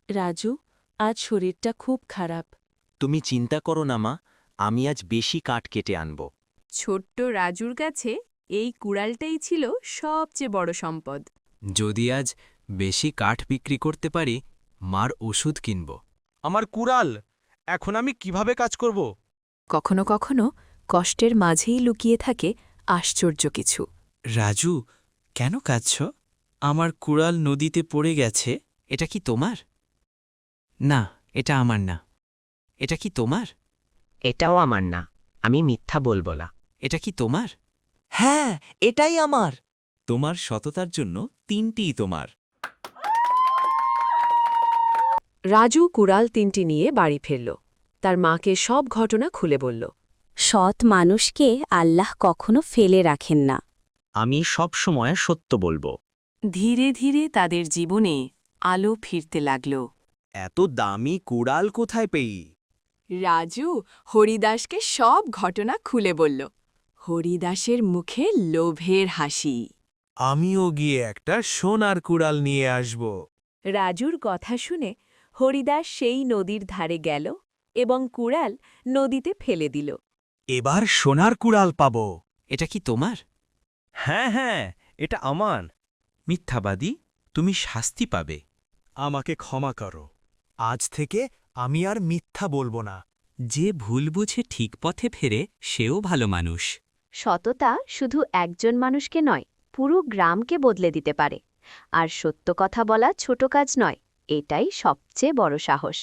রাজু, আজ শরীরটা খুব খারাপ। তুমি চিন্তা করো না মা, আমি আজ বেশি কাঠ কেটে আনব। ছোট্ট রাজুর কাছে এই কুড়ালটাই ছিল সবচেয়ে বড় সম্পদ। যদি আজ বেশি কাঠ বিক্রি করতে পারি, মার ওষুধ কিনব। আমার কুড়াল, এখন আমি কিভাবে কাজ করব? কখনো কখনো কষ্টের মাঝেই লুকিয়ে থাকে আশ্চর্য কিছু। রাজু, কেন কাঁদছ? আমার কুড়াল নদীতে পড়ে গেছে। এটা কি তোমার? না, এটা আমার না। এটা কি তোমার? এটাও আমার না, আমি মিথ্যা বলবো না। এটা কি তোমার? হ্যাঁ, এটাই আমার। তোমার সততার জন্য 3টিই তোমার। রাজু কুড়াল 3টি নিয়ে বাড়ি ফিরল। তার মাকে সব ঘটনা খুলে বলল। সৎ মানুষকে আল্লাহ কখনো ফেলে রাখেন না। আমি সব সময় সত্য বলবো। ধীরে ধীরে তাদের জীবনে আলো ফিরতে লাগল। এত দামি কুড়াল কোথায় পেই? রাজু হরিদাসকে সব ঘটনা খুলে বলল। হরিদাসের মুখে লোভের হাসি। আমিও গিয়ে একটা সোনার কুড়াল নিয়ে আসব। রাজুর কথা শুনে হরিদাস সেই নদীর ধারে গেল এবং কুড়াল নদীতে ফেলে দিল। এবার সোনার কুড়াল পাব। এটা কি তোমার? হ্যাঁ হ্যাঁ, এটা আমার। মিথ্যাবাদী, তুমি শাস্তি পাবে। আমাকে ক্ষমা করো। আজ থেকে আমি আর মিথ্যা বলবো না। যে ভুল বুঝে ঠিক পথে ফেরে সেও ভালো মানুষ। সততা শুধু একজন মানুষকে নয়, পুরো গ্রামকে বদলে দিতে পারে। আর সত্য কথা বলা ছোট কাজ নয়, এটাই সবচেয়ে বড় সাহস।